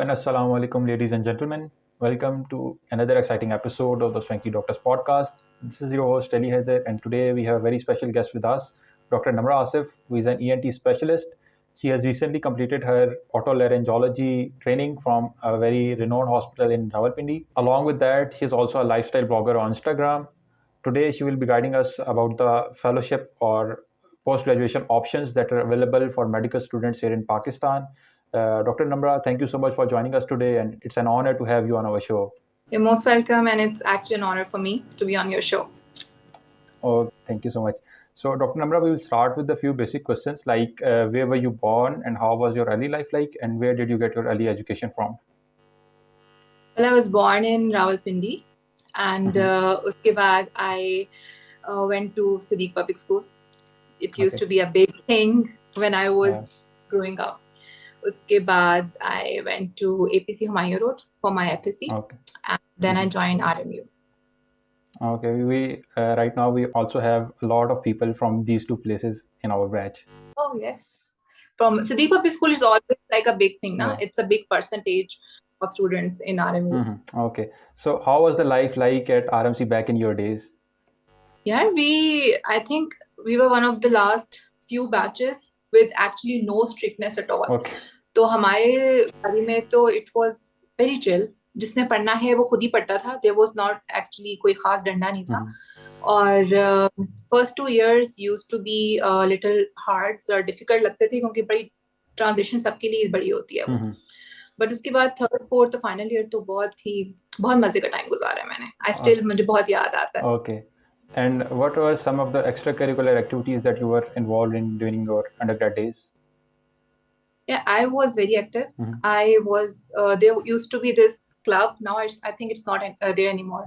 and assalamu alaikum, ladies and gentlemen. Welcome to another exciting episode of the Swanky Doctors podcast. This is your host, Ali Haider, and today we have a very special guest with us, Dr. Namra Asif, who is an ENT specialist. She has recently completed her otolaryngology training from a very renowned hospital in Rawalpindi. Along with that, she is also a lifestyle blogger on Instagram. Today, she will be guiding us about the fellowship or post-graduation options that are available for medical students here in Pakistan. Dr. Namra, thank you so much for joining us today, and it's an honor to have you on our show. You're most welcome, and it's actually an honor for me to be on your show. Oh, thank you so much. So, Dr. Namra, we will start with a few basic questions like where were you born and how was your early life like, and where did you get your early education from? Well, I was born in Rawalpindi, and uske baad I went to Siddiq Public School. It used to be a big thing when I was growing up. Uske baad I went to APC Humayun Road for my FSC, and then I joined RMU. Okay, we right now we also have a lot of people from these two places in our batch. Oh yes, from Siddiq Public School is always like a big thing, na? It's a big percentage of students in RMU. Okay, so how was the life like at RMC back in your days? Yeah, I think we were one of the last few batches with actually no strictness at all. Okay. तो हमारे बारे में तो it was very chill. जिसने पढ़ना है वो खुद ही पढ़ता था. There was not actually कोई खास डंडा नहीं था. और first 2 years used to be a little hard or difficult लगते थे क्योंकि बड़ी transition सबके लिए बड़ी होती है वो. बट उसके बाद 3rd 4th फाइनल ईयर तो बहुत मजे का टाइम गुजारा है मैंने. I still मुझे बहुत याद आता है. Okay. And what were some of the extracurricular activities that you were involved in during your undergrad days? Yeah, I was very active. I was there used to be this club. Now I think it's not there anymore.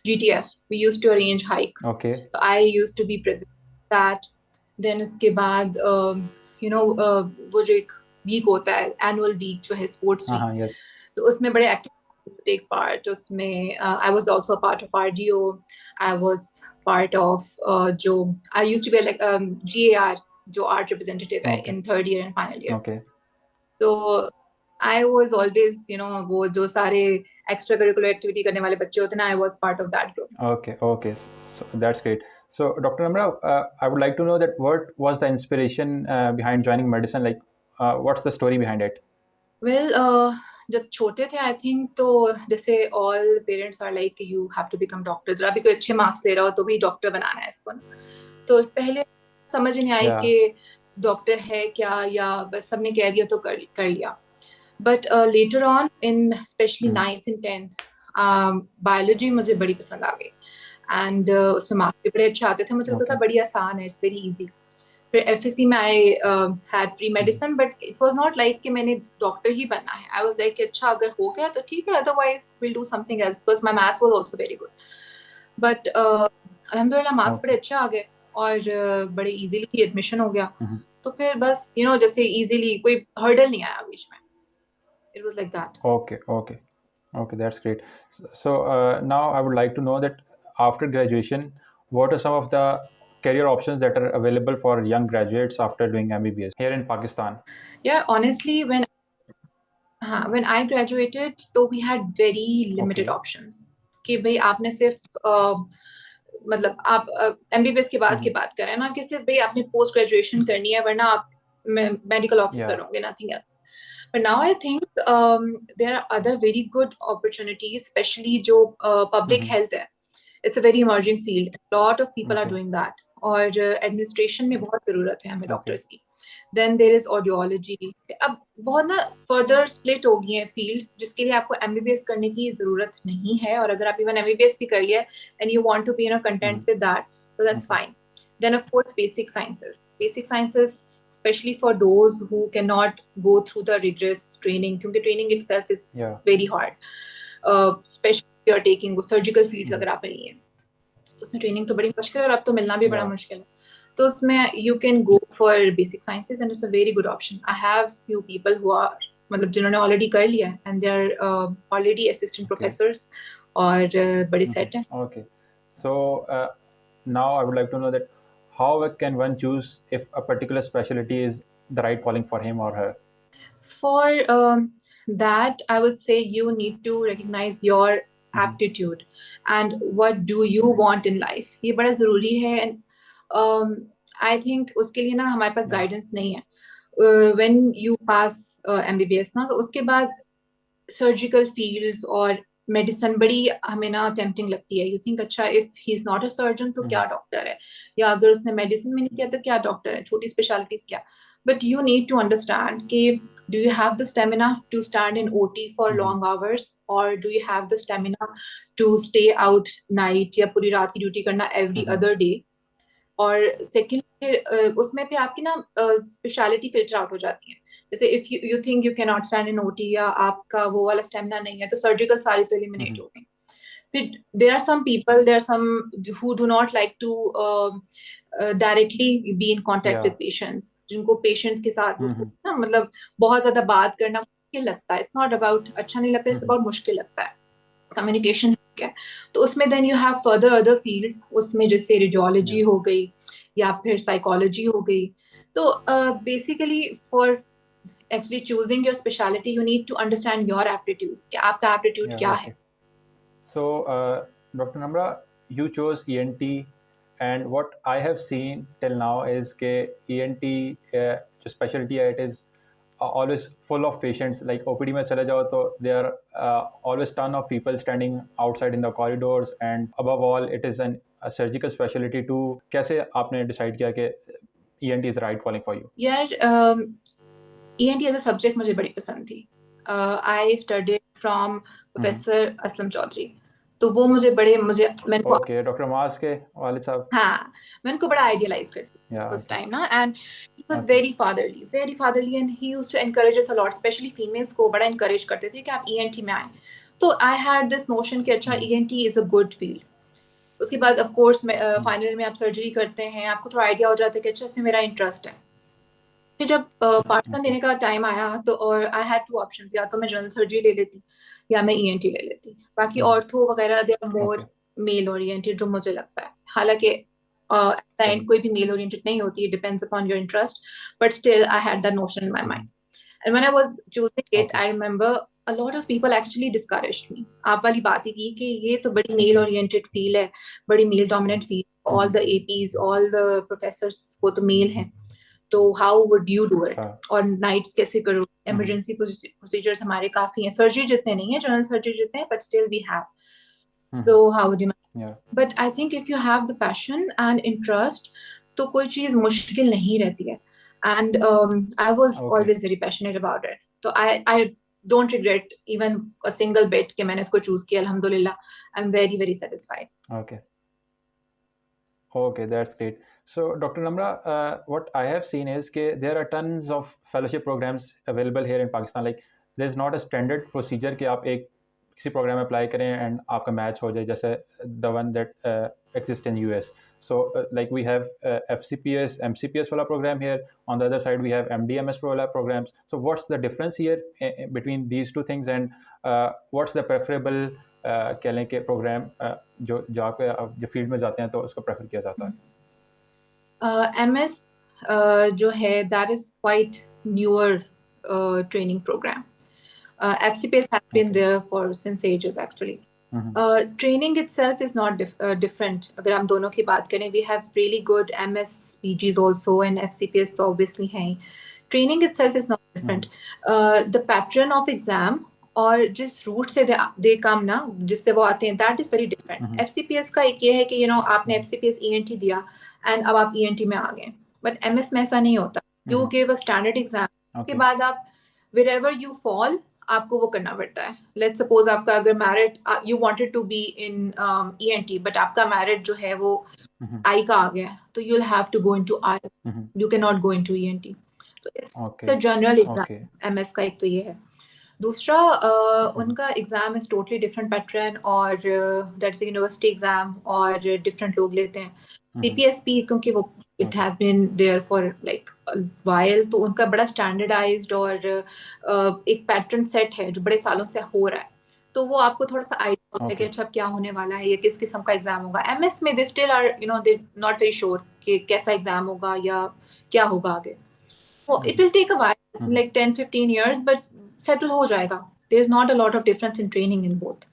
GTF. We used to arrange hikes. Okay. I used to be president of that. Then उसके बाद वो जो एक week होता है annual week जो है sports week. Yes. तो उसमें बड़े active take part. उसमें I was also a part of RDO. I was part of I used to be like GAR जो art representative है in 3rd year and final year. Okay. So I was always वो जो सारे extracurricular activity करने वाले बच्चे होते हैं ना, I was part of that group. Okay. So that's great. So Dr. Namra, I would like to know that what was the inspiration behind joining medicine? Like, what's the story behind it? Well, जब छोटे थे I think तो जैसे all parents are like you have to become doctor. जरा भी कोई अच्छे marks ले रहा हो तो भी डॉक्टर बनाना है इसको. तो पहले समझ नहीं आई कि डॉक्टर है क्या या बस सबने कह दिया तो कर लिया. But later on in especially 9th and 10th biology मुझे बड़ी पसंद आ गई. And उसमें मार्क्स भी बड़े अच्छे आते थे. मुझे लगता था बड़ी आसान है, it's very easy. फिर FSC में I had pre-medicine, but it was not like कि मैंने डॉक्टर ही बनना है. I was like अच्छा अगर हो गया तो ठीक है, otherwise we'll do something else because my maths was also very good. But अल्हम्दुलिल्लाह मार्क्स बड़े अच्छे आ गए और बड़े easily एडमिशन हो गया. तो फिर बस जैसे easily कोई hurdle नहीं आया बीच में. It was like that. Okay, that's great. So now I would like to know that after graduation, what are some of the career options that are available for young graduates after doing MBBS here in Pakistan? Yeah, honestly, when I graduated, so we had very limited options. कि भाई आपने सिर्फ मतलब आप MBBS के बाद की बात करें ना कि सिर्फ भाई आपने पोस्ट ग्रेजुएशन करनी है वरना आप मेडिकल ऑफिसर होंगे, nothing else. But now I think there are other very good opportunities, especially जो public health है. It's a very emerging field. A lot of people are doing that. और administration में बहुत ज़रूरत है हमें doctors की. Then there is audiology. अब बहुत ना further split हो गई है field जिसके लिए आपको MBBS करने की ज़रूरत नहीं है और अगर आप even MBBS भी कर लिया and you want to be content with that, so that's fine. Then of course basic sciences. Basic sciences, especially for those who cannot go through the rigorous training, क्योंकि training itself is very hard. Especially if you are taking surgical fields अगर आप लिए हैं, तो उसमें training तो बड़ी मुश्किल है और अब तो मिलना भी बड़ा मुश्किल है. तो उसमें you can go for basic sciences and it's a very good option. I have few people who are मतलब जिन्होंने already कर लिया and they are already assistant professors और बड़े set हैं. Okay, so now I would like to know that how can one choose if a particular specialty is the right calling for him or her? For that I would say you need to recognize your aptitude and what do you want in life. ये बड़ा जरूरी है and I think उसके लिए ना हमारे पास guidance नहीं है. When you pass MBBS ना, तो उसके बाद सर्जिकल फील्ड्स और मेडिसिन बड़ी हमें ना टेम्पटिंग लगती है. यू थिंक अच्छा if he is not a surgeon तो क्या डॉक्टर है, या अगर उसने मेडिसिन में नहीं किया तो क्या डॉक्टर है, छोटी स्पेशलिटीज क्या. But you need to understand कि do you have the stamina to stand in OT for long hours, और do you have the stamina to stay out night या पूरी रात की ड्यूटी करना एवरी अदर डे. और second उसमें पे आपकी ना स्पेशलिटी फिल्टर आउट हो जाती है. जैसे if you think you can not stand in OT या आपका वो वाला स्टेमिना नहीं है, तो सर्जिकल सारी तो एलिमिनेट हो गई. फिर there are some people, there are some who do not like to directly be in contact with patients, जिनको पेशेंट्स के साथ ना मतलब बहुत ज्यादा बात करना मुश्किल लगता है. इट्स नॉट अबाउट अच्छा नहीं लगता, इट्स अबाउट मुश्किल लगता है कम्युनिकेशन है. तो उसमें then you have further other fields, उसमें जैसे रेडियोलॉजी हो गई या फिर साइकोलॉजी हो गई. तो basically for actually choosing your specialty you need to understand your aptitude कि आपका aptitude क्या है. So Dr. Namra, you chose ENT, and what I have seen till now is के ENT जो specialty है, it is always full of patients. Like OPD में चले जाओ तो there are always ton of people standing outside in the corridors, and above all it is a surgical specialty too. कैसे आपने decide किया कि ENT is the right calling for you? यार ENT as a subject मुझे बड़ी पसंद थी. I studied from professor Aslam Chaudhry, तो वो मुझे ओके डॉक्टर मास के वालिद साहब. हाँ, मैं उनको बड़ा आइडियलाइज करती उस टाइम ना. And he was very fatherly and he used to encourage us a lot, specially females को बड़ा एनकरेज करते थे कि आप ENT में आए. तो आई हैड दिस नोशन कि अच्छा ENT is a good field. उसके बाद ऑफ कोर्स फाइनल में आप सर्जरी करते हैं, आपको थोड़ा आइडिया हो जाता है कि अच्छा इसमें मेरा इंटरेस्ट है. फिर जब पार्ट वन देने का टाइम आया तो और आई हैड टू ऑप्शंस, या तो मैं जनरल सर्जरी ले लेती या मैं ENT ले लेती. बाकी ऑर्थो वगैरह they are more male oriented जो मुझे लगता है. हालांकि एंड कोई भी मेल ओरिएंटेड नहीं होती, it depends upon your interest, but still I had that notion in my mind. And when I was choosing it I remember a lot of people actually discouraged me. आप वाली बात ही की कि ये तो बड़ी मेल ओरिएंटेड फील्ड है, बड़ी male dominant field. All the APs, all the professors वो तो मेल हैं, तो how would you do it, और नाइट्स कैसे करो. इमरजेंसी प्रोसीजर्स हमारे काफी हैं, सर्जरी जितने नहीं है, जनरल सर्जरी जितने हैं, but still we have. So how would you manage? But I think if you have the passion and interest, तो कोई चीज मुश्किल नहीं रहती है. And I was always very passionate about it. So I don't regret even a single bit कि मैंने इसको choose किया. Alhamdulillah, I'm very very satisfied. Okay, that's great. So, Dr. Namra, what I have seen is that there are tons of fellowship programs available here in Pakistan. Like, there's not a standard procedure कि आप एक किसी programme में apply करें and आपका match हो जाए, जैसे the one that exists in US. So, like we have FCPS, MCPS वाला program here. On the other side, we have MDMS वाला programs. So, what's the difference here between these two things, and what's the preferable कह लें कि programme जो जहाँ पे आप जो फील्ड में जाते हैं तो उसको प्रेफर किया जाता है? MS जो है that is quite newer training program. FCPS has been there for since ages actually. Training itself is not different. अगर हम दोनों की बात करें, we have really good MS PGs also, and FCPS तो obviously हैं. Training itself is not different. The pattern of exam और जिस रूट से दे कम ना, जिससे वो आते हैं, that is very different. FCPS का एक ये है कि आपने FCPS ENT दिया एंड अब आप ENT में आ गए. बट MS में ऐसा नहीं होता. You give a standard exam, के बाद आप wherever you fall आपको वो करना पड़ता है. लेट्स सपोज आपका अगर merit, you wanted to be in ENT but आपका मैरिट जो है वो आई का आ गया, तो you will have to go into eye, you can not go into ENT. तो इसका जनरल एग्जाम MS का एक तो ये है. दूसरा उनका exam is totally different pattern, और दैट्स यूनिवर्सिटी एग्जाम, और डिफरेंट लोग लेते हैं. CPSP क्योंकि वो it has been there for like while, तो उनका बड़ा स्टैंडर्डाइज्ड और एक पैटर्न सेट है जो बड़े सालों से हो रहा है. तो वो आपको थोड़ा सा आइडिया होता है कि अच्छा क्या होने वाला है, ये किस किस्म का एग्जाम होगा. MS में they still are they not very sure कि कैसा एग्जाम होगा या क्या होगा आगे. It will take a while, like 10-15 years, but settle हो जाएगा. There is not a lot of difference in training in both.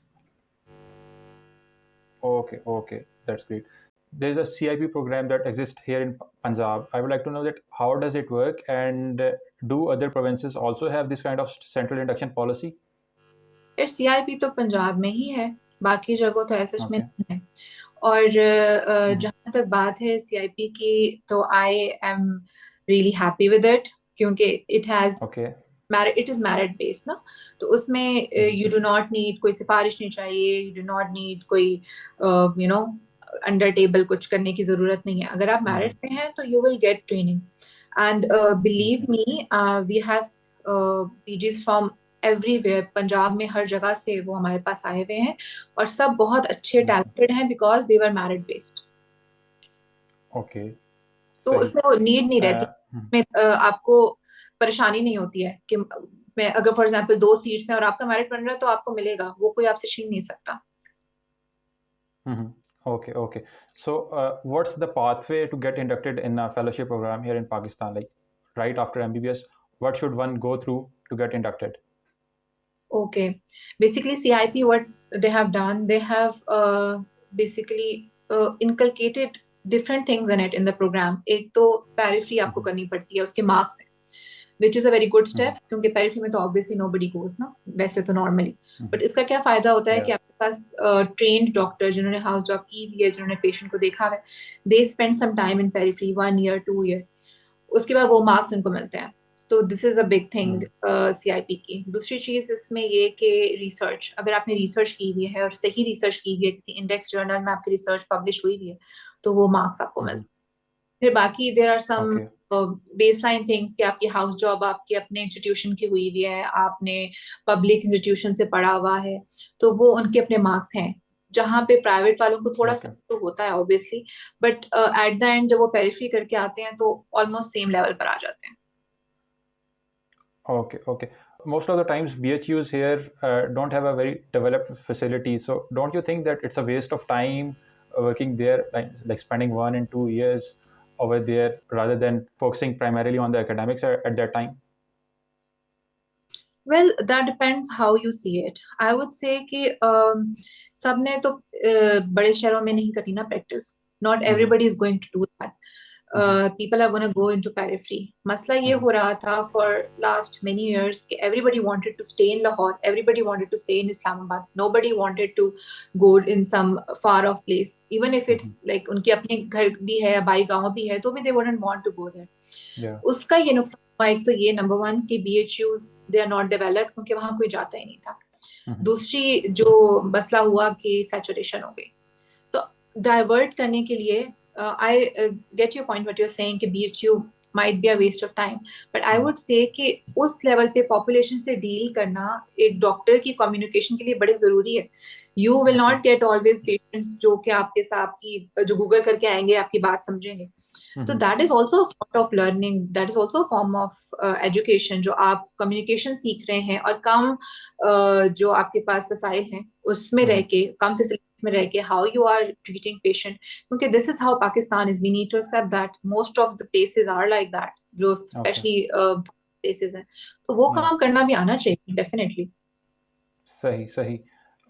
Okay, that's great. There's a CIP program that exists here in Punjab. I would like to know that how does it work, and do other provinces also have this kind of central induction policy? फिर CIP तो पंजाब में ही है, बाकी जगहों तो ऐसा में Okay. नहीं है. और जहाँ तक बात है CIP की, तो I am really happy with it, क्योंकि it is merit based ना, तो उसमें you do not need कोई सिफारिश नहीं चाहिए, you do not need कोई under table कुछ करने की जरूरत नहीं है. अगर आप merit पे हैं तो you will get training, and believe me, we have PGs from everywhere. Punjab में हर जगह से वो हमारे पास आए हुए हैं, और सब बहुत अच्छे talented हैं because they were merit based. Okay. तो उसमें वो नीड नहीं रहती, आपको परेशानी नहीं होती है कि मैं अगर फॉर एग्जांपल 2 सीट्स हैं और आपका मेरिट बन रहा है तो आपको मिलेगा, वो कोई आपसे छीन नहीं सकता. Okay. So what's the pathway to get inducted in a fellowship program here in Pakistan? Like right after MBBS, what should one go through to get inducted? Okay, basically CIP, what they have done, they have basically inculcated different things in it in the program. एक तो periphery आपको करनी पड़ती है, उसके marks हैं, which is a very good step, क्योंकि periphery में तो obviously nobody goes ना, वैसे तो normally. But इसका क्या फायदा होता है कि आपके पास trained doctor जिन्होंने house job की भी है, जिन्होंने patient को देखा है, they spend some time in periphery, 1 year 2 year, उसके बाद वो मार्क्स उनको मिलते हैं. तो this is a big thing CIP की. दूसरी चीज इसमें ये कि रिसर्च, अगर आपने रिसर्च की हुई है और सही रिसर्च की हुई है, किसी इंडेक्स जर्नल में आपकी रिसर्च पब्लिश हुई हुई है, तो वो मार्क्स आपको मिलते हैं. फिर बाकी there are some baseline things कि आपकी हाउस जॉब आपके अपने इंस्टीट्यूशन की हुई हुई है, आपने पब्लिक इंस्टीट्यूशन से पढ़ा हुआ है, तो वो उनके अपने मार्क्स हैं. जहाँ पे प्राइवेट वालों को थोड़ा सा तो होता है obviously, but at the and जब वो पेरिफरी करके आते हैं तो ऑलमोस्ट सेम लेवल पर आ जाते हैं. Okay. Most of the times BHUs here don't have a very developed facility. So don't you think that it's a waste of time working there, like spending 1 and 2 years over there rather than focusing primarily on the academics at that time? Well, that depends how you see it. I would say कि सबने तो बड़े शहरों में नहीं करनी ना practice. Not everybody is going to do that. People are going to go into periphery. मसला ये हो रहा था for last many years कि everybody wanted to stay in Lahore, everybody wanted to stay in Islamabad, nobody wanted to go in some far off place, even if it's like उनके अपने घर भी है, बाई गांव भी है, तो भी they wouldn't want to go there. उसका ये नुकसान हुआ, एक तो ये नंबर 1 कि BHUs they are not developed, क्योंकि वहां कोई जाता ही नहीं था. दूसरी जो मसला हुआ कि सैचुरेशन हो गई. तो डाइवर्ट करने के लिए I get your point what you're saying कि BHU might be a waste of time, but I would say कि उस लेवल पे पॉपुलेशन से डील करना एक डॉक्टर की कम्युनिकेशन के लिए बड़े जरूरी है. You will not get always patients जो कि आपके साथ आपकी जो गूगल करके आएंगे, आपकी बात समझेंगे. तो that is also a sort of learning, that is also a form of education, जो आप communication सीख रहे हैं और कम जो आपके पास वसाइल हैं उसमें रह के, कम facilities में रह के, how you are treating patient, क्योंकि this is how Pakistan is. We need to accept that most of the places are like that, जो especially places हैं, तो वो काम करना भी आना चाहिए definitely. सही.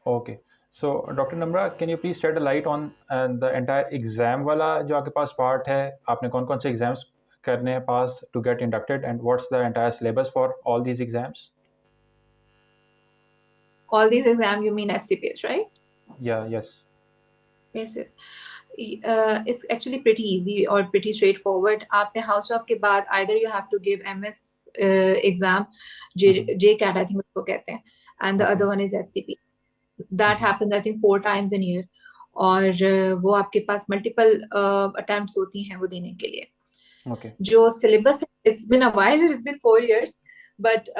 Okay. So Dr. Namra, can you please shed a light on the entire exam वाला जो आपके पास part है, आपने कौन से exams करने हैं pass to get inducted, and what's the entire syllabus for all these exams? All these exams, you mean FCPS, right? Yes. It's actually pretty easy or pretty straightforward. आपने house job के बाद either you have to give MS exam, JCAT I think उसको कहते हैं, and the other one is FCP. That happens I think 4 times in a year, और वो आपके पास multiple attempts होती हैं वो देने के लिए. जो syllabus है, it's been a while, it's been 4 years, but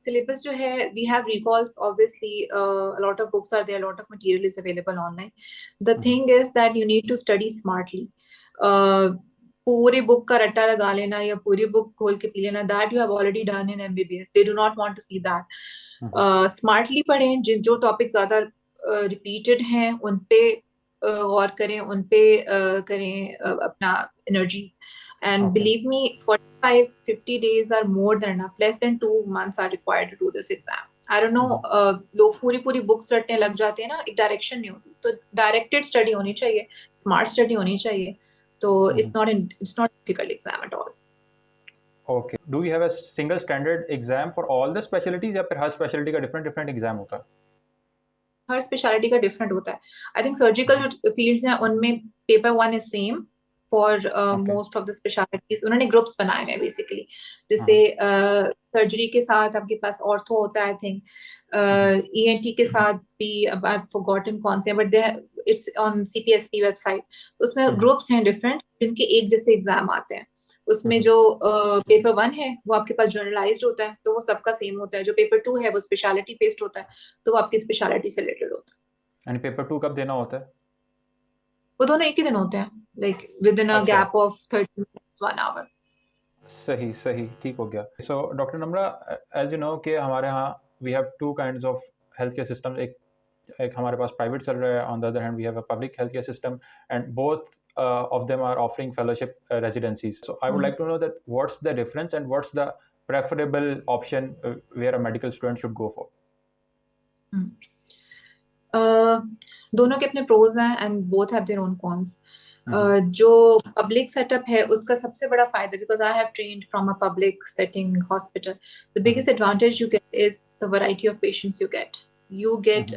syllabus जो है, we have recalls obviously, a lot of books are there, a lot of material is available online. The thing is that you need to study smartly. पूरी book का रट्टा लगा लेना या पूरी book खोल के पी लेना, that you have already done in MBBS. They do not want to see that. Smartly पढ़ें, जो टॉपिक ज्यादा repeated हैं उन पे गौर करें, उन पे करें अपना energies. And believe me, for 50 days are more than enough. Less than 2 months are required to do this exam. I don't know, लोग पूरी बुक्स रटने लग जाते हैं ना, एक डायरेक्शन नहीं होती, तो डायरेक्टेड स्टडी होनी चाहिए, स्मार्ट स्टडी होनी चाहिए, तो it's not difficult exam at all. Okay. Do we have a single standard exam for all the specialties या फिर हर specialty का different exam होता है? हर स्पेशलिटी का डिफरेंट होता है. आई थिंक सर्जिकल फील्ड्स हैं उनमें paper 1 is same for most of the specialities. उन्होंने ग्रुप्स बनाए हैं बेसिकली, जैसे सर्जरी के साथ आपके पास ऑर्थो होता है, आई थिंक ईएनटी के साथ भी, आई फॉरगॉटन कौन से, but it's on CPSP website. उसमें ग्रुप्स हैं डिफरेंट जिनके एक जैसे एग्जाम आते हैं. उसमें जो पेपर 1 है वो आपके पास जनरलाइज्ड होता है, तो वो सबका सेम होता है. जो पेपर 2 है वो स्पेशलिटी बेस्ड होता है, तो वो आपकी स्पेशलिटी से रिलेटेड होता है. एंड पेपर 2 कब देना होता है? वो दोनों एक ही दिन होते हैं, like within a gap of 30 minutes 1 hour. सही ठीक हो गया. So doctor Namra, as you know कि हमारे यहाँ we have two kinds of health care system. एक हमारे पास प्राइवेट चल रहा है, on the other hand we have a public health care system, and both of them are offering fellowship residencies. So I would like to know that what's the difference and what's the preferable option where a medical student should go for? दोनों के अपने pros हैं and both have their own cons. जो public setup है उसका सबसे बड़ा फायदा, because I have trained from a public setting hospital, the biggest advantage you get is the variety of patients you get. You get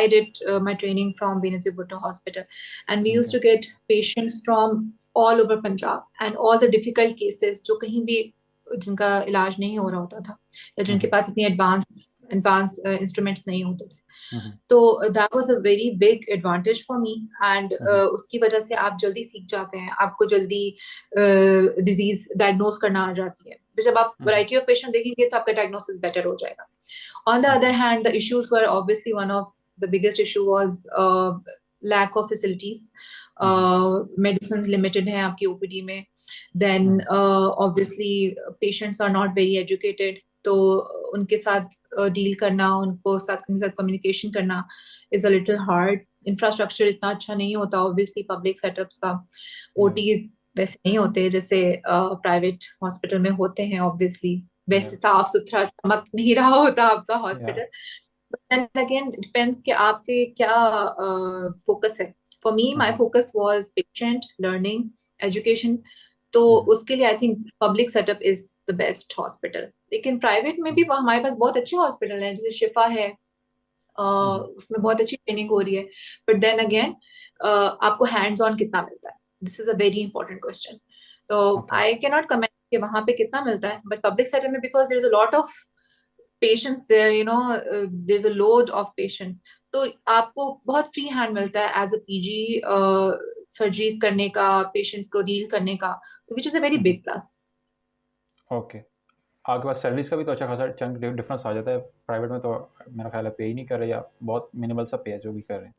I did my training from Benazir Bhutto Hospital, and we used to get patients from all over Punjab, and all the difficult cases जो कहीं भी जिनका इलाज नहीं हो रहा होता था, या जिनके पास इतनी एडवांस इंस्ट्रूमेंट्स नहीं होते थे. तो that was a very big advantage for me, and उसकी वजह से आप जल्दी सीख जाते हैं, आपको जल्दी डिजीज डायग्नोज करना आ जाती है. तो जब आप वैरायटी ऑफ पेशेंट देखेंगे तो आपका डायग्नोसिस बेटर हो जाएगा. On the other hand, the issues were obviously, one of the biggest issue was lack of facilities. Medicines limited हैं आपकी OPD में. Then obviously patients are not very educated, तो उनके साथ डील करना, उनके साथ कम्युनिकेशन करना is a little hard. Infrastructure इतना अच्छा नहीं होता ऑब्वियसली पब्लिक सेटअप्स का. OTs वैसे नहीं होते जैसे प्राइवेट हॉस्पिटल में होते हैं ऑब्वियसली, वैसे साफ सुथरा चमक नहीं रहा होता आपका हॉस्पिटल. Then again depends कि आपके क्या फोकस है. For me, my focus was patient, learning, education. तो उसके लिए I think public setup is the best hospital. लेकिन प्राइवेट में भी हमारे पास बहुत अच्छे हॉस्पिटल हैं, जैसे शिफा है, उसमें बहुत अच्छी ट्रेनिंग हो रही है. बट देन अगेन आपको हैंड्स ऑन कितना मिलता है, this is a very important question. तो आई कैन नॉट कमेंट कि वहां पे कितना मिलता है, बट पब्लिक सेटअप में because there is a lot of patients there, you know, there is a load of patient, तो आपको बहुत फ्री हैंड मिलता है एज अ पीजी सर्जरीज करने का, पेशेंट्स को डील करने का, तो which is a very big plus. Okay. आपके पास सैलरीज का भी तो अच्छा खासा चंक डिफरेंस आ जाता है. प्राइवेट में तो मेरा ख्याल है पे ही नहीं कर रहे, या बहुत मिनिमल सा पे है जो भी कर रहे हैं.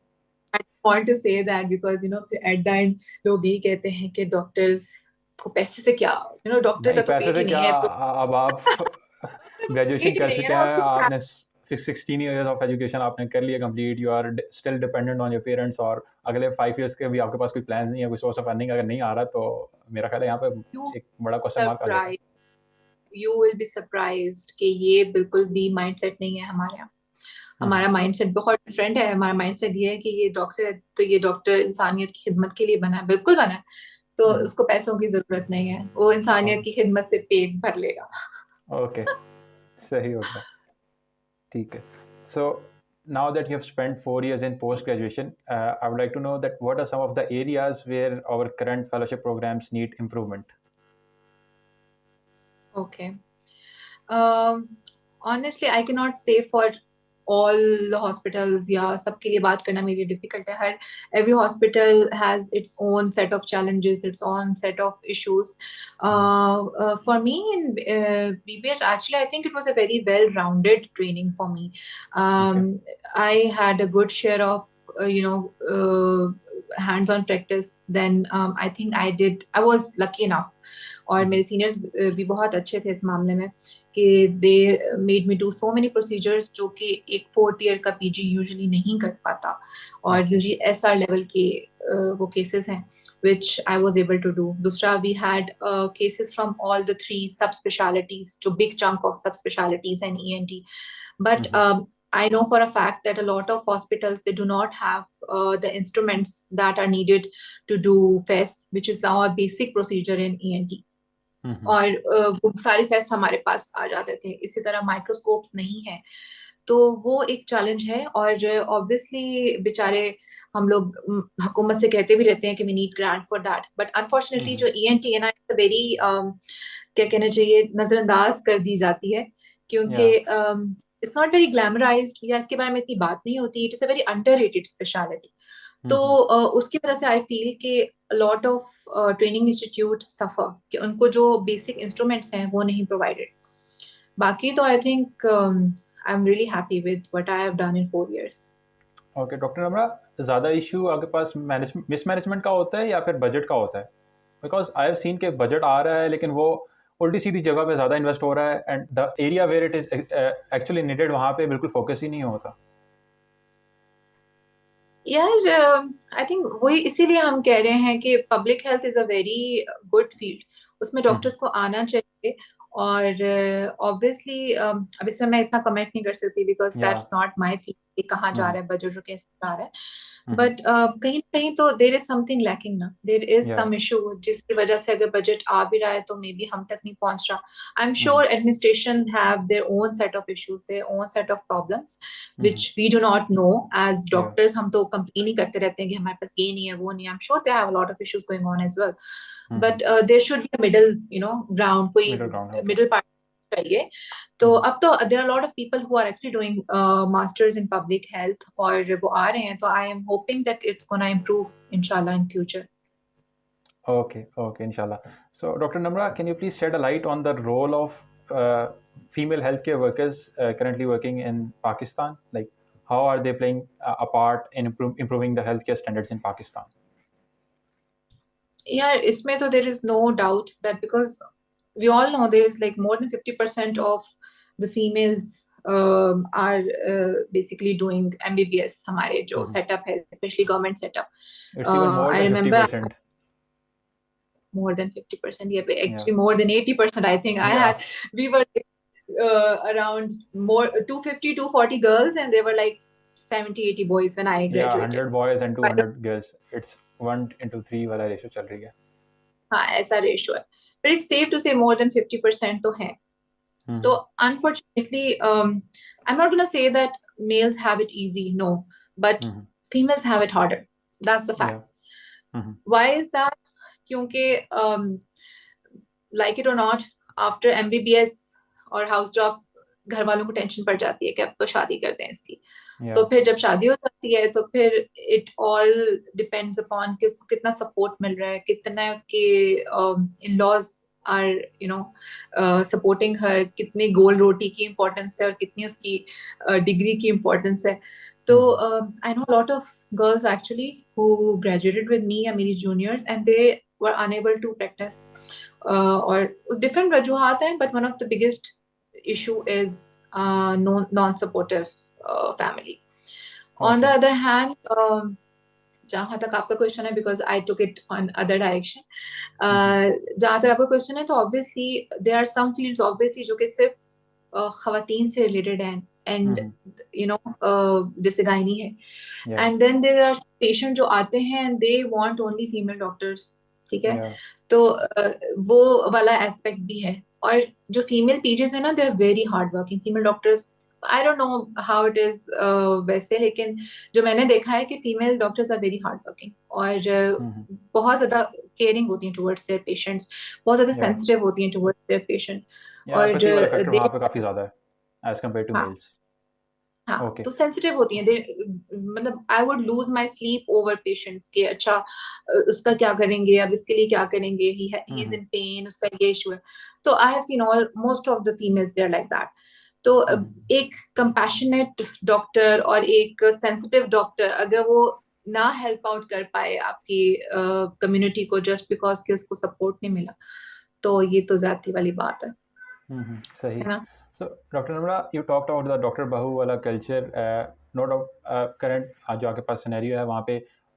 I want to say that because you know at the end लोग यही कहते हैं कि डॉक्टर्स को पैसे से क्या, you know, डॉक्टर का तो पैसे पेट से ही क्या, नहीं है, तो अब आप ग्रेजुएशन कर चुके हैं, आपने 16 इयर्स ऑफ एजुकेशन आपने कर लिया complete, you are still dependent on your parents, और अगले 5 इयर्स के भी आपके पास कोई प्लान नहीं है, कोई सोर्स ऑफ अर्निंग अगर नहीं आ रहा, तो मेरा ख्याल है यहाँ पे एक बड़ा क्वेश्चन मार्क आ जाता है. You will be surprised कि ये बिल्कुल भी माइंडसेट नहीं है हमारे यहाँ. हमारा माइंडसेट बहुत डिफरेंट है. हमारा माइंडसेट ये है कि ये डॉक्टर है तो ये डॉक्टर इंसानियत की खिदमत के लिए बना है, बिल्कुल बना है, तो उसको पैसों की जरूरत नहीं है, वो इंसानियत की खिदमत से पेट भर लेगा. ओके, सही हो गया, ठीक है. So now that you have spent 4 years in post graduation, I would like to know that what are some of the areas where our current fellowship programs need improvement? Okay. Honestly, I cannot say for all the hospitals, या सबके लिए बात करना मेरे लिए difficult है. Every hospital has its own set of challenges, its own set of issues. For me in BBS, actually, I think it was a very well-rounded training for me. I had a good share of hands-on practice. Then I think I was lucky enough, और मेरे seniors भी बहुत अच्छे थे इस मामले में कि they made me do so many procedures जो कि एक 4th ईयर का पीजी यूजुअली नहीं कर पाता, और यूजुअली एसआर लेवल के वो केसेस हैं which I was able to do. दूसरा, we had cases from all the three subspecialties, जो big chunk of subspecialties and ENT. But I know for a fact that a lot of hospitals, they do not have the instruments that are needed to do FES, which is now a basic procedure in ENT. और वो सारे fest हमारे पास आ जाते थे. इसी तरह microscopes नहीं है, तो वो एक चैलेंज है. और ऑब्वियसली बेचारे हम लोग हुकूमत से कहते भी रहते हैं कि we need grant for that, but unfortunately जो ENT है ना, इट्स वेरी क्या कहना चाहिए, नजरअंदाज कर दी जाती है, क्योंकि इट्स नॉट वेरी ग्लैमराइज्ड, या इसके बारे में इतनी बात नहीं होती. It is a very underrated speciality. तो उसकी वजह से आई फील कि लॉट ऑफ ट्रेनिंग इंस्टीट्यूट सफर कि उनको जो बेसिक इंस्ट्रूमेंट्स हैं वो नहीं प्रोवाइडेड. बाकी तो I think I am really happy with what I have done in 4 years. Okay doctor Namra, ज़्यादा इशू आपके पास मिसमैनेजमेंट का होता है या फिर बजट का होता है? बिकॉज आई हैव सीन के बजट आ रहा है लेकिन वो उल्टी सीधी जगह पे ज़्यादा इन्वेस्ट हो रहा है, and the area where it is actually needed वहाँ पे बिल्कुल फोकस ही नहीं होता. यार आई थिंक वही इसीलिए हम कह रहे हैं कि public health is a very good field. उसमें डॉक्टर्स को आना चाहिए. और ऑब्वियसली अब इसमें मैं इतना कमेंट नहीं कर सकती because that's not my field कि कहाँ जा रहा है बजट और कैसे जा रहा है. बट कहीं ना कहीं तो देर इज समथिंग लैकिंग ना, देर इज सम इशू जिसकी वजह से अगर बजट आ भी रहा है तो मे बी हम तक नहीं पहुंच रहा. I am sure administration have their own set of issues, their own set of problems which we do not know as doctors. हम तो कंप्लेन ही करते रहते हैं कि हमारे पास ये नहीं है वो नहीं है. I'm sure they have a lot of issues going on as well. But there should be a middle, ground, कोई middle part चाहिए. तो अब तो there are a lot of people who are actually doing masters in public health और वो आ रहे हैं, तो I am hoping that it's gonna improve inshallah in future. Okay, inshallah. So, Dr. Namra, can you please shed a light on the role of female healthcare workers currently working in Pakistan? Like, how are they playing a part in improving the healthcare standards in Pakistan? Yeah, इसमें तो there is no doubt that because we all know there is like more than 50% of the females are basically doing MBBS. हमारे जो setup है, especially government setup. It's even more I than remember 50%. More than 50%. Yeah, actually more than 80%. I think we were around more 250, 240 girls, and there were like 70, 80 boys when I graduated. 100 boys and 200 girls. It's 1:3 वाला ratio चल रही है. हाँ, ऐसा ratio है. But it's safe to say more than 50% तो है. So unfortunately, I'm not gonna say that males have it easy, no, but females have it harder. That's the fact. Why is that? क्योंकि like it or not, after MBBS और house job घर वालों को tension पड़ जाती है कि अब तो शादी करते हैं इसकी. तो फिर जब शादी हो जाती है तो फिर इट ऑल डिपेंड्स अपॉन कि उसको कितना सपोर्ट मिल रहा है, कितना उसके इन-लॉज आर सपोर्टिंग हर, कितनी गोल रोटी की इम्पोर्टेंस है और कितनी उसकी डिग्री की इम्पोर्टेंस है. तो I know lot of girls actually who graduated with me या मेरी juniors and they were unable to practise. और डिफरेंट वजूहात हैं, but one of the biggest issue is non-supportive family. On the other hand, जहाँ तक आपका question है, because I took it on other direction, जहाँ तक आपका क्वेश्चन है, तो obviously there are some fields obviously जो कि सिर्फ खवातीन से related हैं, and जैसे गायनी है, and then there are patient जो आते हैं and they want only female doctors. ठीक है, तो वो वाला एस्पेक्ट भी है. और जो फीमेल पीजीज है ना, they are very hard working female doctors. I don't know how it is वैसे, लेकिन जो मैंने देखा है कि female doctors are very hard working और बहुत ज्यादा केयरिंग होती हैं टुवर्ड्स देयर पेशेंट्स, बहुत ज्यादा सेंसिटिव होती हैं टुवर्ड्स देयर पेशेंट. और वहाँ पे काफी ज्यादा है एज कंपेयर टू मेल्स. हाँ, तो सेंसिटिव होती हैं. मतलब I would lose my sleep over patients के अच्छा उसका क्या करेंगे, अब इसके लिए क्या करेंगे, ही इज इन पेन, उसका ये इशू है. तो I have seen all most of the females they are like that. तो एक कंपैशनेट डॉक्टर और एक सेंसिटिव डॉक्टर अगर वो ना हेल्प आउट कर पाए आपकी कम्युनिटी को जस्ट बिकॉज कि उसको सपोर्ट नहीं मिला, तो ये तो ज्यादती वाली बात है. सही. So, Dr. Namra, you talked about the Dr. Bahu वाला culture. No doubt, current जो आपके पास सिनेरियो है वहाँ पे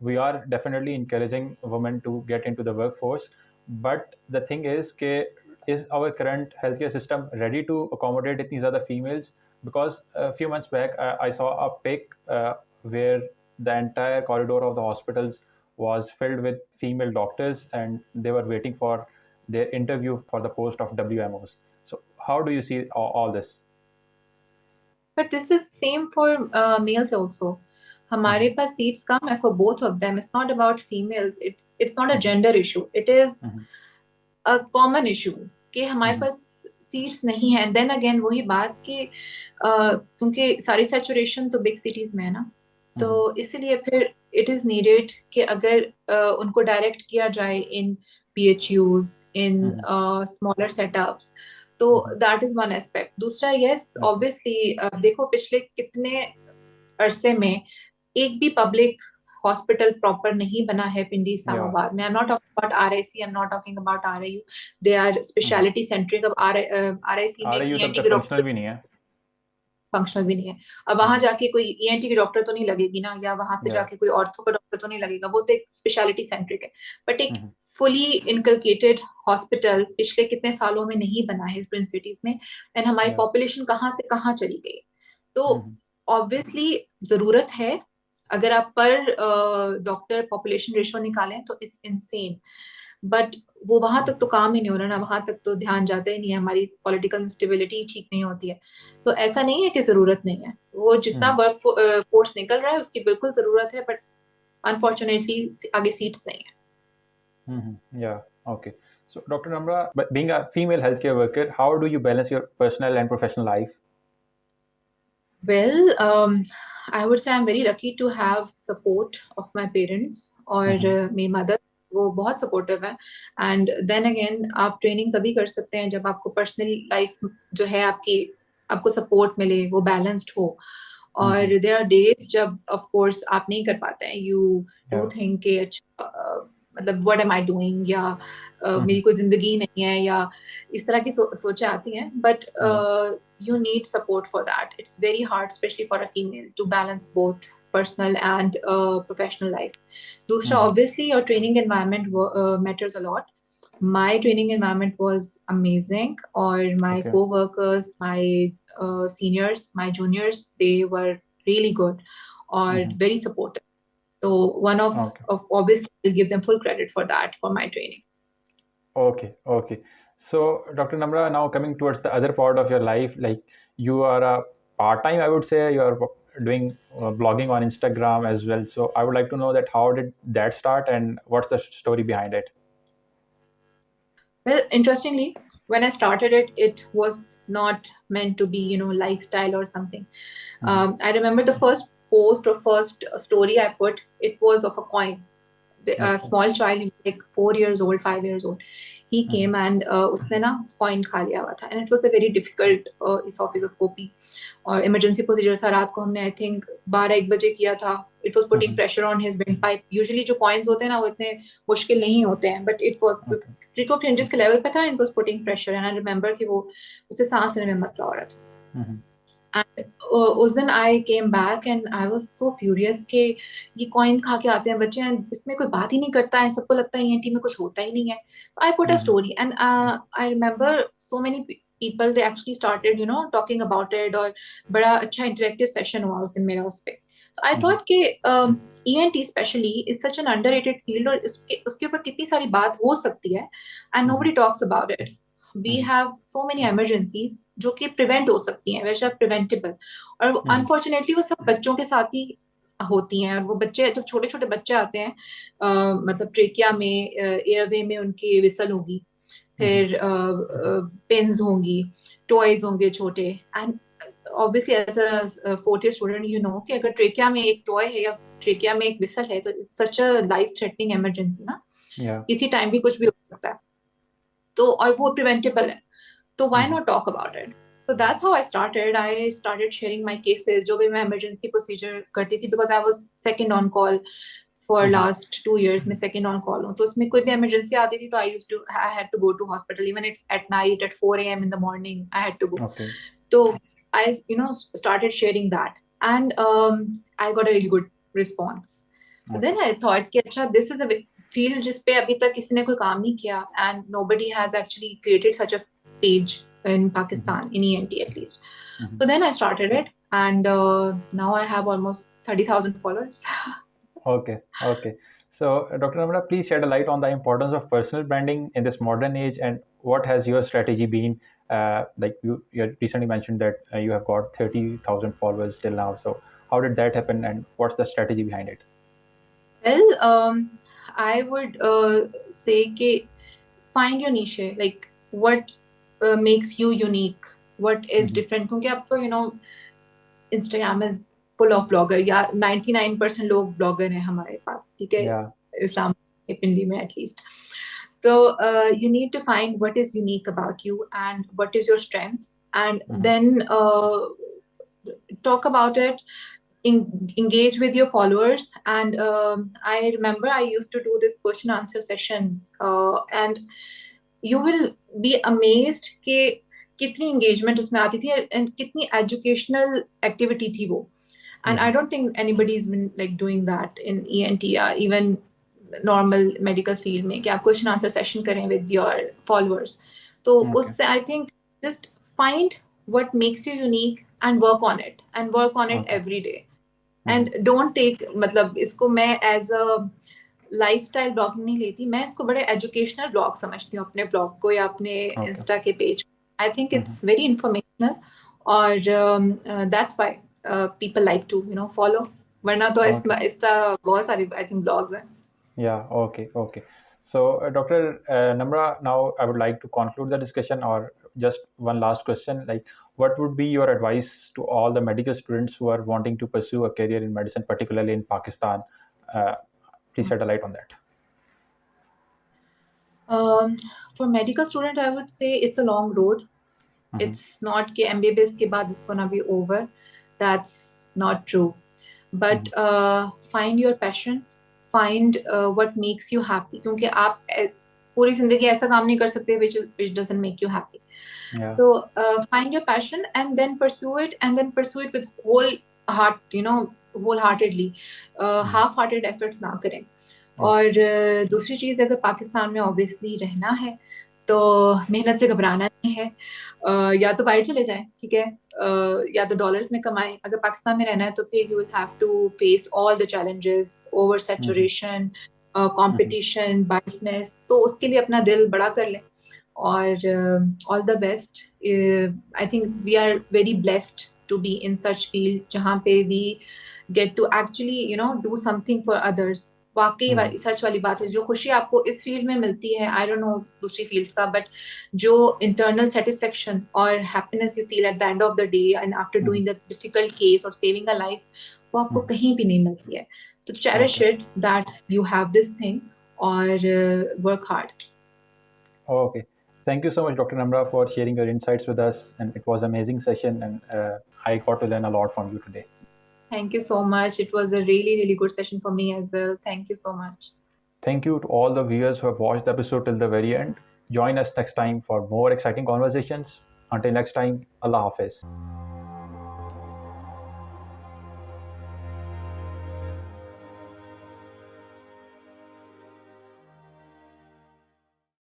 we are definitely encouraging women to get into the workforce. But the thing is our current healthcare system ready to accommodate these other females? Because a few months back, I saw a pic where the entire corridor of the hospitals was filled with female doctors, and they were waiting for their interview for the post of WMOs. So, how do you see all this? But this is same for males also. हमारे Mm-hmm. पास seats कम है for both of them. It's not about females. It's not a Mm-hmm. gender issue. It is Mm-hmm. a common issue कि हमारे Mm-hmm. पास seats नहीं है. Then again वही बात कि क्योंकि सारी सैचुरेशन तो बिग सिटीज में है ना, तो Mm-hmm. इसीलिए फिर इट इज नीडेड कि अगर उनको डायरेक्ट किया जाए इन BHUs इन Mm-hmm. स्मॉलर सेटअप्स, तो Mm-hmm. That is one aspect. दूसरा यस Okay. ऑब्वियसली देखो पिछले कितने अरसे में एक भी पब्लिक हॉस्पिटल प्रॉपर नहीं बना है पिंडी Yeah. इस्लामाबाद में. I am not talking about RIC, I am not talking about RIU. They are Mm-hmm. Speciality centric. अब RIC आ में रही हो तब ENT तक के फंक्शनल डॉक्टर भी नहीं है. फंक्शनल भी नहीं है. अब वहां Mm-hmm. जाके कोई ENT की डॉक्टर तो नहीं लगेगी ना, या वहां पे Yeah. जाके कोई ऑर्थो का डॉक्टर तो नहीं लगेगा. वो तो एक स्पेशलिटी सेंट्रिक है. बट एक Mm-hmm. फुली इनकलकेटेड हॉस्पिटल पिछले कितने सालों में नहीं बना है ट्विन सिटीज में. एंड हमारी Yeah. पॉपुलेशन कहाँ से कहाँ चली गई. तो Mm-hmm. ऑब्वियसली जरूरत है. अगर आप पर डॉक्टर पॉपुलेशन रेशो निकालें तो इट्स इनसेन. बट वो वहां तक तो Okay. काम ही नहीं हो रहा ना, वहां तक तो ध्यान जाता ही नहीं है. हमारी पॉलिटिकल स्टेबिलिटी ठीक नहीं होती है. तो ऐसा नहीं है कि जरूरत नहीं है. वो जितना Mm-hmm. वर्क फोर्स निकल रहा है उसकी बिल्कुल जरूरत है, बट अनफॉर्चुनेटली आगे सीट्स नहीं है. Mm-hmm. Yeah. Okay. So, Dr. Namra, but being a female healthcare worker, how do you balance your personal and professional life? Well, I would say I'm very lucky to have support of my parents और Mm-hmm. मेरी mother. वो बहुत supportive है. And then again आप training तभी कर सकते हैं जब आपको पर्सनल लाइफ जो है आपकी, आपको सपोर्ट मिले, वो बैलेंस्ड हो. Mm-hmm. और देयर आर डेज जब ऑफ कोर्स आप नहीं कर पाते हैं. You do Yeah. थिंक कि अच्छा मतलब व्हाट एम आई डूइंग, या Mm-hmm. मेरी कोई जिंदगी नहीं है, या इस तरह की सोचें आती हैं. But Mm-hmm. you need support for that. It's very hard, especially for a female, to balance both personal and professional life. Dusra, Mm-hmm. obviously, your training environment matters a lot. My training environment was amazing, or my Okay. co-workers, my seniors, my juniors, they were really good or Mm-hmm. very supportive. So one Okay. of obviously, I'll give them full credit for that, for my training. Okay. Okay. So, Dr. Namra, now coming towards the other part of your life, like you are a part-time, I would say, you are doing blogging on Instagram as well. So, I would like to know that how did that start and what's the story behind it? Well, interestingly, when I started it, it was not meant to be, lifestyle or something. Mm-hmm. I remember the first post or first story I put, it was of a coin. A Okay. small child, like 4 years old, 5 years old, he Mm-hmm. came and उसने ना coin खा लिया हुआ था. And it was a very difficult esophagoscopy और emergency procedure था. रात को हमने I think 12-1 बजे किया था. It was putting Mm-hmm. pressure on his windpipe. Usually जो coins होते हैं ना वो इतने मुश्किल नहीं होते हैं, but it was Okay. precopharyngeus के level पे था, and it was putting pressure. And I remember कि वो उसे सांस लेने में मसला हो रहा था. Mm-hmm. And उस दिन I came back and I was so furious कि ये कॉइन खा के आते हैं बच्चे, एंड इसमें कोई बात ही नहीं करता है, सबको लगता है ENT में कुछ होता ही नहीं है. I put a Mm-hmm. Story and I remember so many people, they actually started talking about it, और बड़ा अच्छा इंटरेक्टिव सेशन हुआ उस दिन मेरा उस पे. तो आई थॉट कि ENT specially is such an underrated field, और उसके ऊपर कितनी सारी बात हो सकती है and nobody talks about it. We have so many emergencies जो कि प्रिवेंट हो सकती हैं, which are preventable. और अनफॉर्चुनेटली वो सब बच्चों के साथ ही होती हैं. और वो बच्चे जब छोटे छोटे बच्चे आते हैं, मतलब ट्रेकिया में, एयरवे में उनकी विसल होगी, फिर पेन्स होंगी, टॉयज होंगे छोटे. And obviously as a fourth year student you know कि अगर ट्रेकिया में एक टॉय है या ट्रेकिया में एक विसल है तो it's such a life threatening emergency ना. Yeah. किसी टाइम भी कुछ भी हो सकता है. तो और वो प्रिवेंटेबल है, तो why not talk about it? So that's how I started. I started sharing my cases जो भी मैं emergency procedure करती थी, because I was second on call for last 2 years. मैं second on call हूँ, तो उसमें कोई भी emergency आती थी तो I had to go to hospital, even it's at night at 4 a.m. in the morning I had to go. Okay. So I started sharing that, and I got a really good response. Then I thought कि अच्छा this is a field जिस पे अभी तक किसी ने कोई काम नहीं किया, and nobody has actually created such a page in Pakistan, in ENT at least. So then I started it, and now I have almost 30,000 followers. Okay, okay. So, Dr. Namra, please shed a light on the importance of personal branding in this modern age, and what has your strategy been? Like you recently mentioned that you have got 30,000 followers till now. So, how did that happen, and what's the strategy behind it? Well, I would say कि find your niche, like what makes you unique, what is different. क्योंकि अब तो Instagram is full of blogger, या 99% लोग blogger हैं हमारे पास, ठीक है, Yeah. इस्लाम के पिंडी में at least. So you need to find what is unique about you and what is your strength, and then talk about it, engage with your followers. And I remember I used to do this question answer session, and you will be amazed कि कितनी engagement उसमें आती थी and कितनी educational activity थी वो. And I don't think anybody's been like doing that in ENT or even normal medical field में कि आप question answer session करें with your followers. तो उससे I think just find what makes you unique and work on it, and work on it every day. And don't take, मतलब इसको मैं as a lifestyle blogging नहीं लेती, मैं इसको बड़े एजुकेशनल ब्लॉग समझती हूँ, अपने ब्लॉग को या अपने इंस्टा के पेज. I think it's very informational, और that's why people like to follow. वरना तो इसका बहुत सारी आई थिंक ब्लॉग्स हैं. Yeah, okay, okay. So, Dr. Namra, now I would like to conclude the discussion, or just one last question. Like, what would be your advice to all the medical students who are wanting to pursue a career in medicine, particularly in Pakistan? Please shed a light on that. For medical student, I would say it's a long road. It's not कि MBBS के बाद it's gonna be over. That's not true. But find your passion, find what makes you happy. क्योंकि आप पूरी जिंदगी ऐसा काम नहीं कर सकते which doesn't make you happy. Yeah. So find your passion and then pursue it, and then pursue it with whole heart, wholeheartedly. Half-hearted efforts ना करें. और दूसरी चीज, अगर पाकिस्तान में ऑब्वियसली रहना है तो मेहनत से घबराना नहीं है. या तो बाहर चले जाएं, ठीक है, या तो डॉलर्स में कमाएं. अगर पाकिस्तान में रहना है तो फिर you will have to face all the challenges, over saturation, competition, biasness. तो उसके लिए अपना दिल बड़ा कर लें, और all the best. I think we are very blessed to be in such field जहाँ पे we get to actually do something for others. वाकई सच वाली बात है, जो खुशी आपको इस फील्ड में मिलती है, आई डोंट नो दूसरी फील्ड्स का, बट जो इंटरनल सेटिस्फेक्शन और happiness you feel at the end of the day and after doing the difficult case और सेविंग अ लाइफ, वो आपको कहीं भी नहीं मिलती है. तो cherish it that you have this thing, और work hard. Okay. Thank you so much, Dr. Namra, for sharing your insights with us. And it was an amazing session, and I got to learn a lot from you today. Thank you so much. It was a really, really good session for me as well. Thank you so much. Thank you to all the viewers who have watched the episode till the very end. Join us next time for more exciting conversations. Until next time, Allah Hafiz.